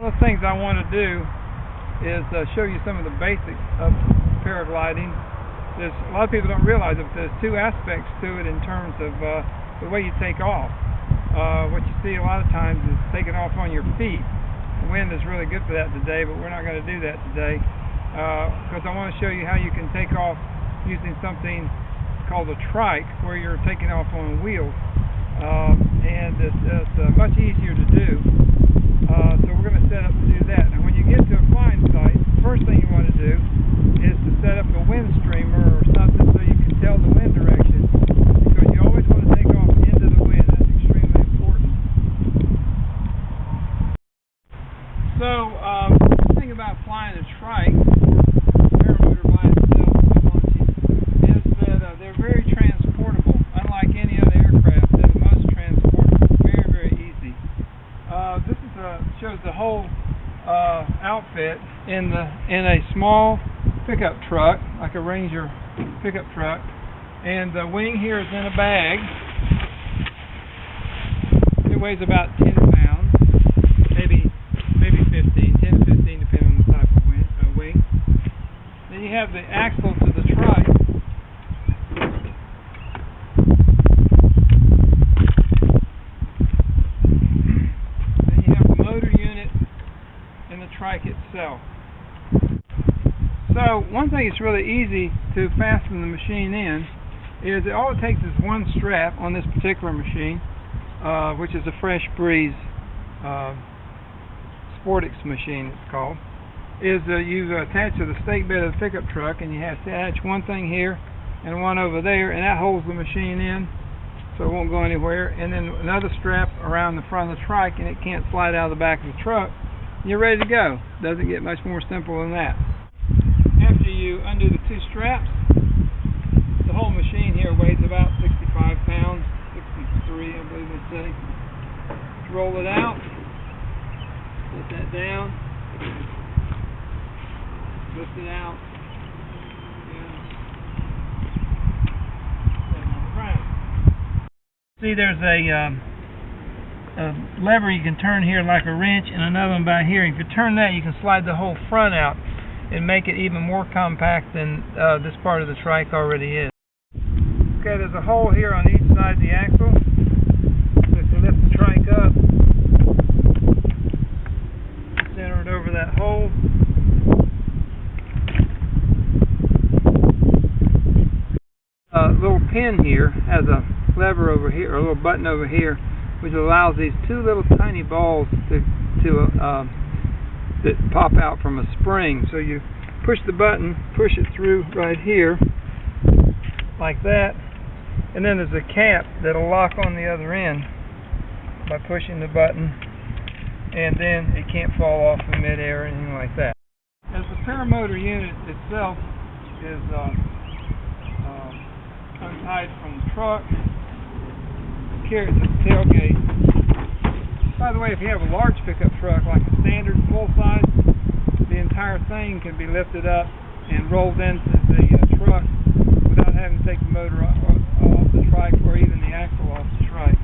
One of the things I want to do is show you some of the basics of paragliding. A lot of people don't realize it, but there's two aspects to it in terms of the way you take off. What you see a lot of times is taking off on your feet. The wind is really good for that today, but we're not going to do that today because I want to show you how you can take off using something called a trike, where you're taking off on wheels, and it's much easier to do. So we're going to set up to do that. Now when you get to a flying site, the first thing you want to do is to set up a wind streamer or something so you can tell the wind direction, because you always want to take off into the wind. That's extremely important. So the thing about flying a trike, paramotor by itself, is that they're very transportable. Unlike any other aircraft, they're the most transportable. Very, very easy. This is shows the whole outfit in a small pickup truck, like a Ranger pickup truck, and the wing here is in a bag. It weighs about 10 pounds, maybe 15, 10 to 15, depending on the type of wing. Then you have the axle to the trike. Trike itself. So one thing that's really easy to fasten the machine in is all it takes is one strap on this particular machine, which is a Fresh Breeze Sportix machine it's called. You attach to the stake bed of the pickup truck, and you have to attach one thing here and one over there, and that holds the machine in so it won't go anywhere, and then another strap around the front of the trike, and it can't slide out of the back of the truck. You're ready to go. Doesn't get much more simple than that. After you undo the two straps, the whole machine here weighs about 65 pounds, 63 I believe they say. Roll it out, put that down, lift it out, and put it on the ground. See, there's a lever you can turn here like a wrench, and another one by here. If you turn that, you can slide the whole front out and make it even more compact than this part of the trike already is. Okay, there's a hole here on each side of the axle. So if you lift the trike up, center it over that hole. A little pin here has a lever over here, or a little button over here, which allows these two little tiny balls that pop out from a spring. So you push the button, push it through right here, like that, and then there's a cap that'll lock on the other end by pushing the button, and then it can't fall off in midair or anything like that. As the paramotor unit itself is untied from the truck, carry it to the tailgate. By the way, if you have a large pickup truck, like a standard full size, the entire thing can be lifted up and rolled into the truck without having to take the motor off the trike, or even the axle off the trike.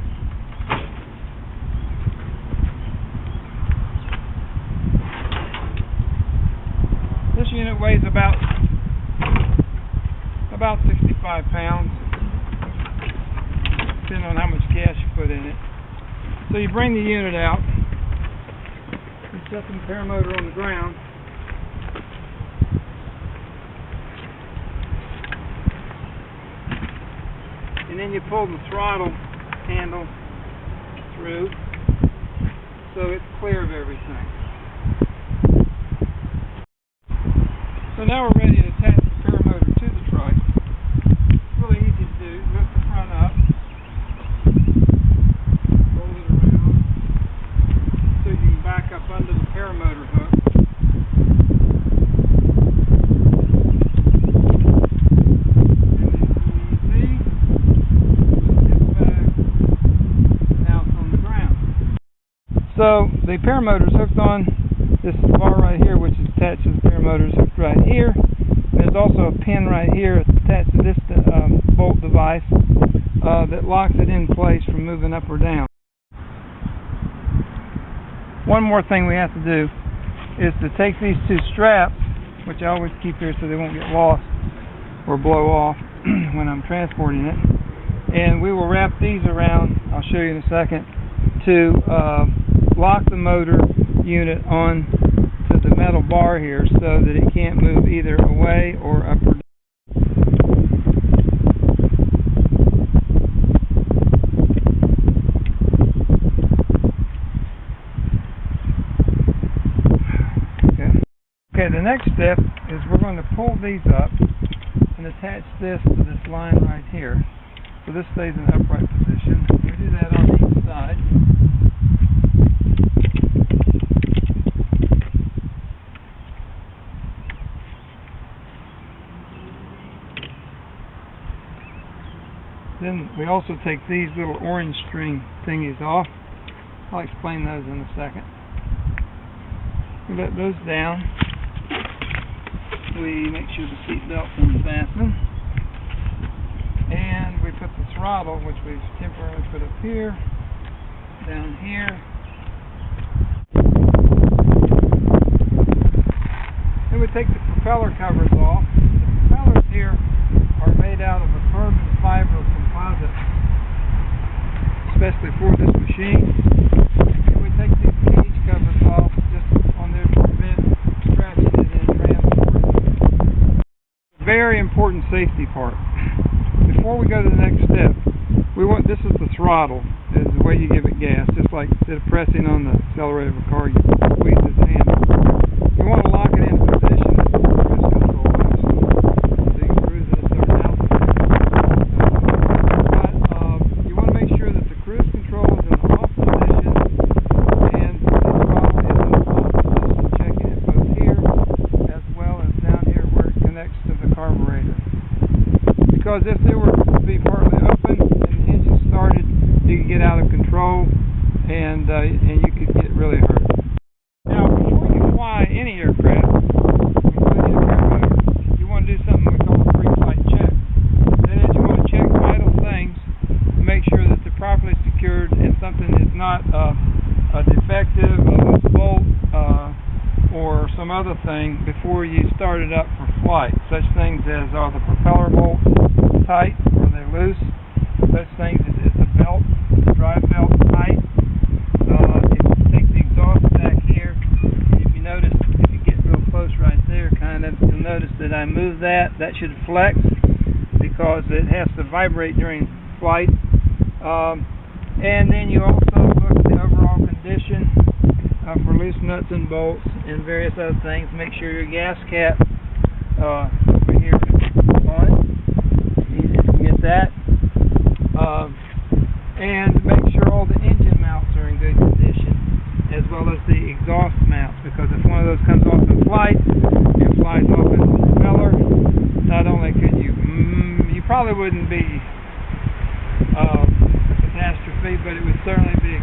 This unit weighs about 65 pounds. Depending on how much gas you put in it. So you bring the unit out, you set the paramotor on the ground, and then you pull the throttle handle through so it's clear of everything. So now we're ready to attach the paramotor to the trike. It's really easy to do. Lift the front up. Up under the paramotor hook. And then you see, it's back. Now it's on the ground. So the paramotor is hooked on this bar right here, which is attached to the paramotor, is hooked right here. There's also a pin right here attached to this bolt device that locks it in place from moving up or down. one more thing we have to do is to take these two straps, which I always keep here so they won't get lost or blow off when I'm transporting it, and we will wrap these around, I'll show you in a second, to lock the motor unit on to the metal bar here so that it can't move either away or up or down. Okay, the next step is we're going to pull these up and attach this to this line right here. So this stays in upright position. We do that on each side. Then we also take these little orange string thingies off. I'll explain those in a second. We let those down. We make sure the seat belt's unfastened. And we put the throttle, which we've temporarily put up here, down here. Then we take the propeller covers off. The propellers here are made out of a carbon fiber composite, especially for this machine. And we take these cage covers off just on there to prevent scratching it in transport. Very important safety part. Before we go to the next step, this is the throttle, is the way you give it gas, just like instead of pressing on the accelerator of a car, you squeeze this handle. You want to lock it into position as the cruise control actually, so you can cruise at a certain altitude. But you want to make sure that the cruise control is in the off position and the throttle is in the off position, checking it both here as well as down here where it connects to the carburetor. Because if they were to be partly open and the engine started, you could get out of control and you could get really hurt. Now, before you fly any aircraft, including a airboat, you want to do something we call a pre-flight check. That is, you want to check vital things to make sure that they're properly secured and something is not a defective, a loose bolt, or some other thing before you start it up for flight. Such things as are the propeller bolts tight or are they loose? Such things as is the belt, the drive belt tight. If you take the exhaust back here, if you notice, if you get real close right there, kind of, you'll notice that I move that. That should flex because it has to vibrate during flight. And then you also look at the overall condition for loose nuts and bolts and various other things. Make sure your gas cap over here is on. Easy to get that. And make sure all the engine mounts are in good condition, as well as the exhaust mounts, because if one of those comes off in flight and flies off into the propeller, not only could you probably wouldn't be a catastrophe, but it would certainly be